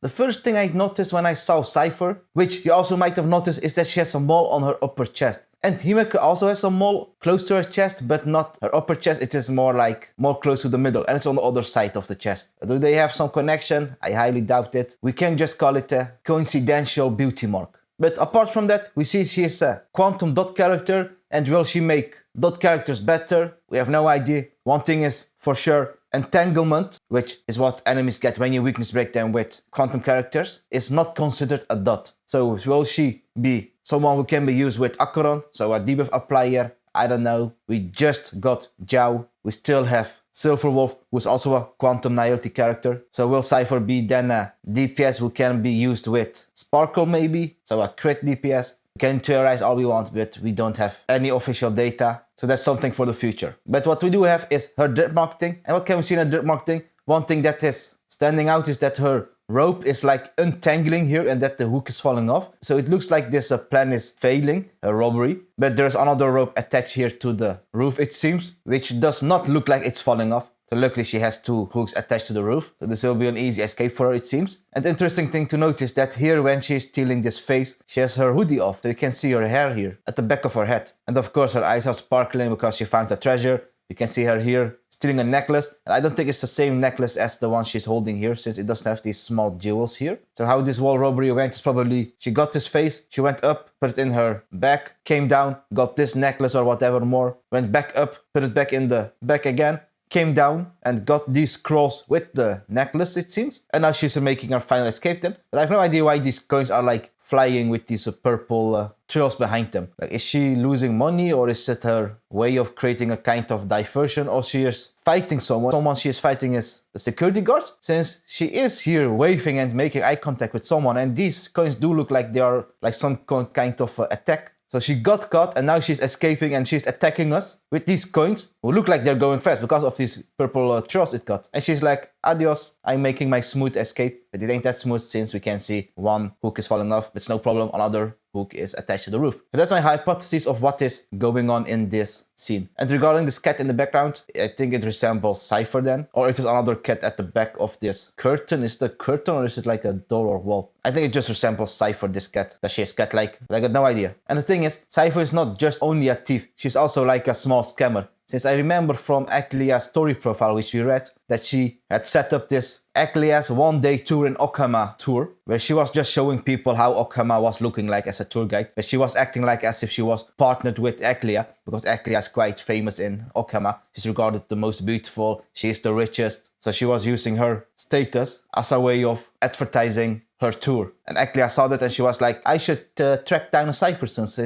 The first thing I noticed when I saw Cipher, which you also might have noticed, is that she has a mole on her upper chest. And Himeka also has a mole close to her chest, but not her upper chest. It is more close to the middle, and it's on the other side of the chest. Do they have some connection? I highly doubt it. We can just call it a coincidental beauty mark. But apart from that, we see she is a quantum dot character, and will she make dot characters better? We have no idea. One thing is for sure, entanglement, which is what enemies get when you weakness break them with quantum characters, is not considered a dot. So will she be someone who can be used with Acheron, so a debuff applier? I don't know. We just got Zhao. We still have Silver Wolf, who's also a quantum nihility character. So will Cipher be then a DPS who can be used with Sparkle maybe? So a crit DPS? We can theorize all we want, but we don't have any official data. So that's something for the future. But what we do have is her drip marketing. And what can we see in her drip marketing? One thing that is standing out is that her rope is like untangling here and that the hook is falling off. So it looks like this plan is failing, a robbery. But there's another rope attached here to the roof, it seems, which does not look like it's falling off. So luckily she has two hooks attached to the roof. So this will be an easy escape for her, it seems. And the interesting thing to notice that here when she's stealing this face, she has her hoodie off. So you can see her hair here at the back of her head. And of course her eyes are sparkling because she found a treasure. You can see her here stealing a necklace. And I don't think it's the same necklace as the one she's holding here, since it doesn't have these small jewels here. So how this wall robbery went is probably she got this face, she went up, put it in her bag, came down, got this necklace or whatever more, went back up, put it back in the bag again, came down and got these scrolls with the necklace, it seems. And now she's making her final escape then. But I have no idea why these coins are like flying with these purple trails behind them. Like, is she losing money, or is it her way of creating a kind of diversion, or she is fighting someone? Someone she is fighting is the security guard, since she is here waving and making eye contact with someone, and these coins do look like they are like some kind of attack. So she got caught and now she's escaping and she's attacking us with these coins who look like they're going fast because of these purple trails it got. And she's like, adios, I'm making my smooth escape. But it ain't that smooth since we can see one hook is falling off. It's no problem, another hook is attached to the roof. So that's my hypothesis of what is going on in this scene. And regarding this cat in the background, I think it resembles Cipher then. Or it is another cat at the back of this curtain. Is it a curtain or is it like a door or wall? I think it just resembles Cipher, this cat. That she is cat-like. I got no idea. And the thing is, Cipher is not just only a thief. She's also like a small scammer. Since I remember from Aklia's story profile, which we read, that she had set up this Aklia's one-day tour in Okhama tour, where she was just showing people how Okhama was looking like as a tour guide. But she was acting like as if she was partnered with Aklia, because Aklia is quite famous in Okhama. She's regarded the most beautiful, she is the richest. So she was using her status as a way of advertising her tour. And Aklia saw that and she was like, I should track down a Cipher since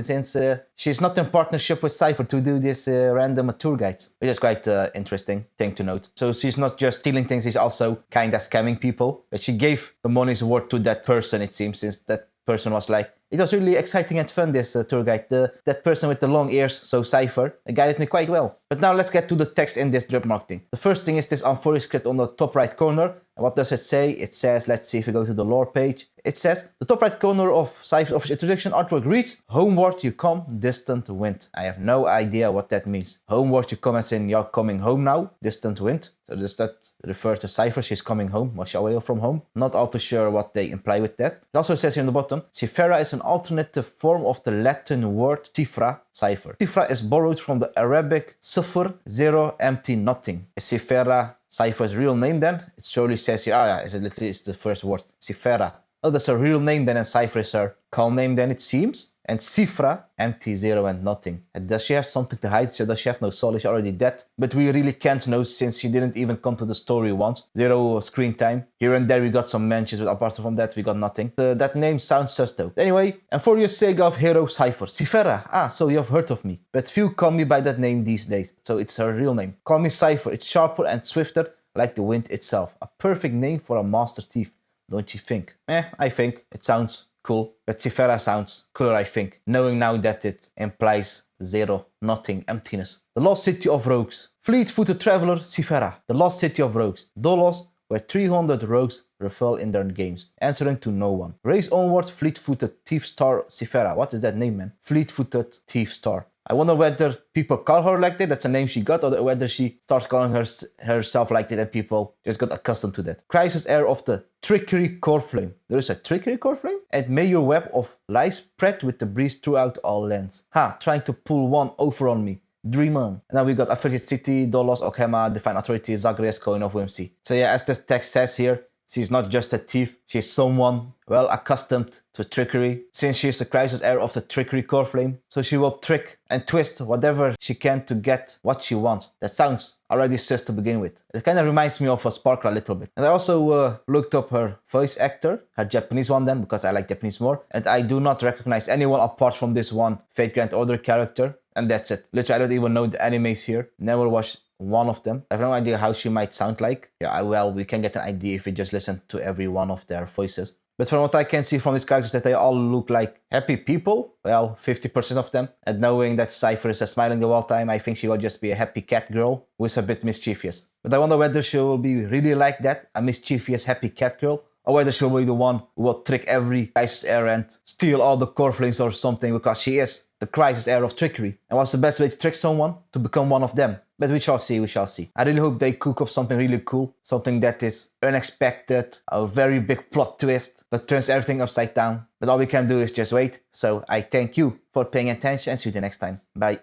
she's not in partnership with Cipher to do this random tour guides. Which is quite interesting thing to note. So she's not just stealing things, she's also kind of scamming people. But she gave the money's worth to that person, it seems, since that person was like, it was really exciting and fun, this tour guide. That person with the long ears, so Cipher, guided me quite well. But now let's get to the text in this drip marketing. The first thing is this Amphori script on the top right corner. And what does it say? It says, let's see if we go to the lore page. It says, the top right corner of Cipher's official introduction artwork reads, homeward you come, distant wind. I have no idea what that means. Homeward you come as in you're coming home now, distant wind. So does that refer to Cipher? She's coming home, was she away from home? Not all too sure what they imply with that. It also says here on the bottom, Ciphera is an alternative form of the Latin word Cifra, cipher. Cifra is borrowed from the Arabic Cipher, zero, empty, nothing. Is Ciphera Cipher's real name then? It surely says here, it literally is the first word, Ciphera. Oh, that's her real name then, and Cipher is her call name then, it seems. And Cifra, empty, zero, and nothing. And does she have something to hide? So does she have no soul? Is she already dead? But we really can't know since she didn't even come to the story once. Zero screen time. Here and there we got some mentions, but apart from that we got nothing. That name sounds sus though. Anyway, and for your sake of hero Cipher, Cifera. So you have heard of me. But few call me by that name these days. So it's her real name. Call me Cipher. It's sharper and swifter, like the wind itself. A perfect name for a master thief, don't you think? I think it sounds cool, but Cifera sounds cooler, I think, knowing now that it implies zero, nothing, emptiness. The lost city of rogues. Fleet-footed traveler Cifera, the lost city of rogues. Dolos, where 300 rogues revel in their games, answering to no one. Race onward, fleet-footed thief star Cifera. What is that name, man? Fleet-footed thief star. I wonder whether people call her like that, that's a name she got, or whether she starts calling herself like that and people just got accustomed to that. Crisis Heir of the Trickery Core Flame. There is a Trickery Core Flame? And may your web of lies spread with the breeze throughout all lands. Trying to pull one over on me. Dream on. And now we got Afflicted City, Dolos, Okhema, Divine Authority, Zagreus, Coin of Whimsy. So yeah, as this text says here, she's not just a thief, she's someone well accustomed to trickery, since she's the Crisis Heir of the Trickery Core Flame. So she will trick and twist whatever she can to get what she wants. That sounds already sus to begin with. It kind of reminds me of a Sparkle a little bit. And I also looked up her voice actor, her Japanese one then, because I like Japanese more. And I do not recognize anyone apart from this one Fate Grand Order character. And that's it. Literally, I don't even know the animes here. Never watched one of them. I have no idea how she might sound like. Yeah, well, we can get an idea if we just listen to every one of their voices. But from what I can see from these characters, that they all look like happy people. Well, 50% of them. And knowing that Cipher is smiling the whole time, I think she will just be a happy cat girl who is a bit mischievous. But I wonder whether she will be really like that, a mischievous happy cat girl, or whether she'll be the one who will trick every Crisis Heir and steal all the core flames or something, because she is the Crisis Heir of trickery. And what's the best way to trick someone? To become one of them. But we shall see, we shall see. I really hope they cook up something really cool, something that is unexpected, a very big plot twist that turns everything upside down. But all we can do is just wait. So I thank you for paying attention and see you the next time. Bye.